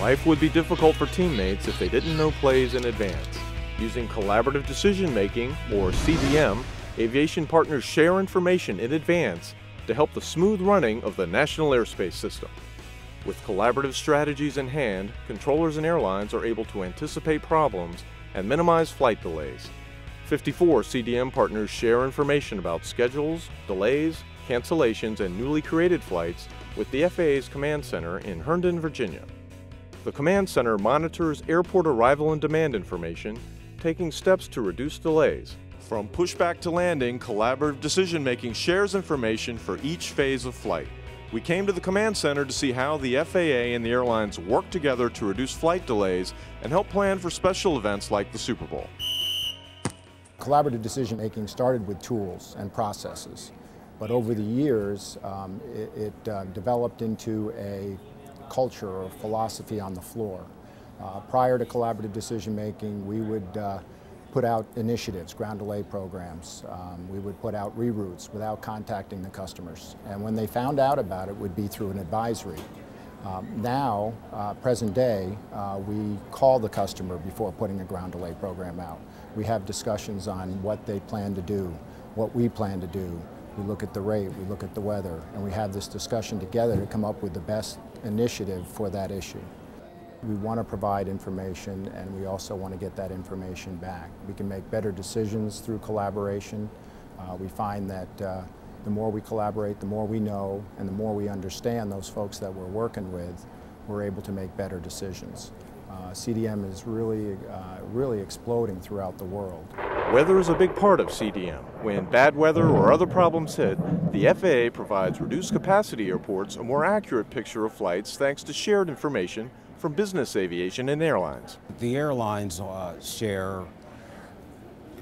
Life would be difficult for teammates if they didn't know plays in advance. Using collaborative decision-making, or CDM, aviation partners share information in advance to help the smooth running of the National Airspace System. With collaborative strategies in hand, controllers and airlines are able to anticipate problems and minimize flight delays. 54 CDM partners share information about schedules, delays, cancellations, and newly created flights with the FAA's Command Center in Herndon, Virginia. The Command Center monitors airport arrival and demand information, taking steps to reduce delays. From pushback to landing, collaborative decision-making shares information for each phase of flight. We came to the Command Center to see how the FAA and the airlines work together to reduce flight delays and help plan for special events like the Super Bowl. Collaborative decision-making started with tools and processes, but over the years it developed into a culture or philosophy on the floor. Prior to collaborative decision-making, we would put out initiatives, ground delay programs. We would put out reroutes without contacting the customers. And when they found out about it, it would be through an advisory. Now, present day, we call the customer before putting a ground delay program out. We have discussions on what they plan to do, what we plan to do. We look at the rate, we look at the weather, and we have this discussion together to come up with the best initiative for that issue. We want to provide information, and we also want to get that information back. We can make better decisions through collaboration. We find that the more we collaborate, the more we know, and the more we understand those folks that we're working with, we're able to make better decisions. CDM is really exploding throughout the world. Weather is a big part of CDM. When bad weather or other problems hit, the FAA provides reduced capacity airports a more accurate picture of flights thanks to shared information from business aviation and airlines. The airlines share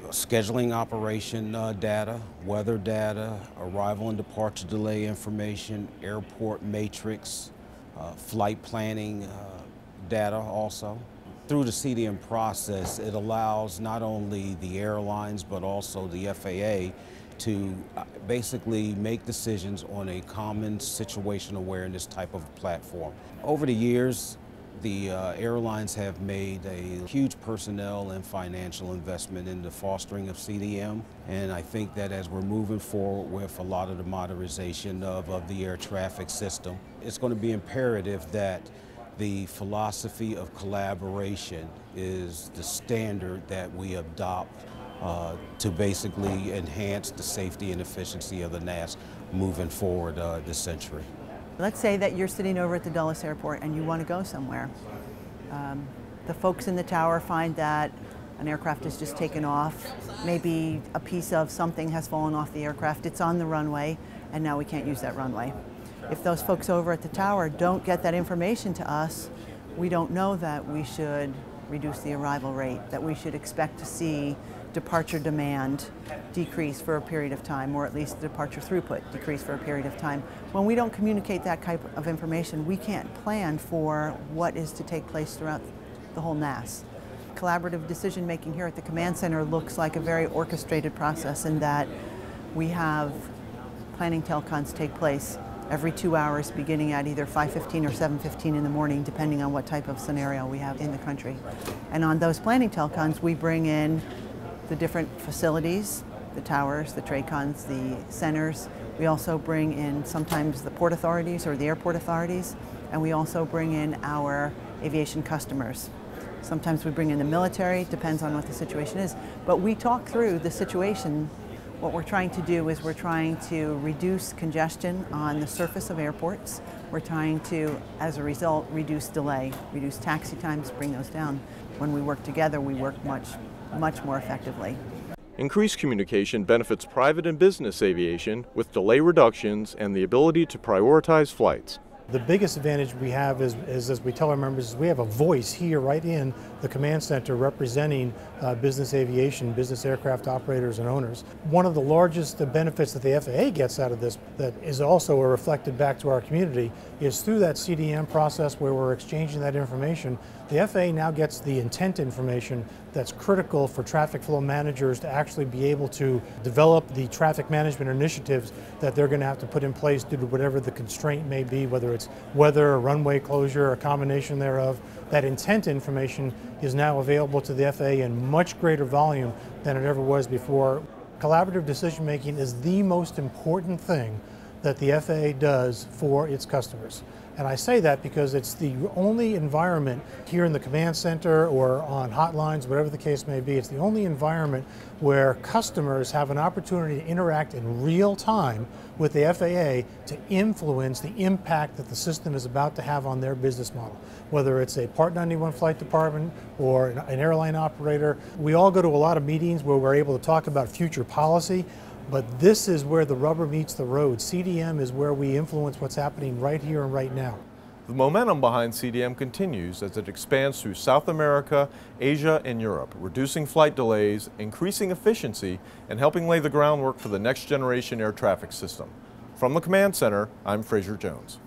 scheduling operation data, weather data, arrival and departure delay information, airport matrix, flight planning data also. Through the CDM process, it allows not only the airlines but also the FAA to basically make decisions on a common situation awareness type of platform. Over the years, the airlines have made a huge personnel and financial investment in the fostering of CDM, and I think that as we're moving forward with a lot of the modernization of the air traffic system, it's going to be imperative that the philosophy of collaboration is the standard that we adopt to basically enhance the safety and efficiency of the NAS moving forward this century. Let's say that you're sitting over at the Dulles Airport and you want to go somewhere. The folks in the tower find that an aircraft has just taken off. Maybe a piece of something has fallen off the aircraft. It's on the runway, and now we can't use that runway. If those folks over at the tower don't get that information to us, we don't know that we should reduce the arrival rate, that we should expect to see departure demand decrease for a period of time, or at least departure throughput decrease for a period of time. When we don't communicate that type of information, we can't plan for what is to take place throughout the whole NAS. Collaborative decision making here at the Command Center looks like a very orchestrated process in that we have planning telcons take place every 2 hours beginning at either 5:15 or 7:15 in the morning, depending on what type of scenario we have in the country. And on those planning telcons, we bring in the different facilities, the towers, the TRACONs, the centers. We also bring in sometimes the port authorities or the airport authorities, and we also bring in our aviation customers. Sometimes we bring in the military, depends on what the situation is. But we talk through the situation. What we're trying to do is we're trying to reduce congestion on the surface of airports. We're trying to, as a result, reduce delay, reduce taxi times, bring those down. When we work together, we work much more effectively. Increased communication benefits private and business aviation with delay reductions and the ability to prioritize flights. The biggest advantage we have is as we tell our members, is we have a voice here right in the Command Center representing business aviation, business aircraft operators and owners. One of the largest benefits that the FAA gets out of this that is also reflected back to our community is through that CDM process where we're exchanging that information. The FAA now gets the intent information that's critical for traffic flow managers to actually be able to develop the traffic management initiatives that they're going to have to put in place due to whatever the constraint may be, whether it's weather, or runway closure, or a combination thereof. That intent information is now available to the FAA in much greater volume than it ever was before. Collaborative decision making is the most important thing that the FAA does for its customers. And I say that because it's the only environment here in the command center or on hotlines, whatever the case may be, it's the only environment where customers have an opportunity to interact in real time with the FAA to influence the impact that the system is about to have on their business model. Whether it's a Part 91 flight department or an airline operator, we all go to a lot of meetings where we're able to talk about future policy. But this is where the rubber meets the road. CDM is where we influence what's happening right here and right now. The momentum behind CDM continues as it expands through South America, Asia, and Europe, reducing flight delays, increasing efficiency, and helping lay the groundwork for the next generation air traffic system. From the Command Center, I'm Fraser Jones.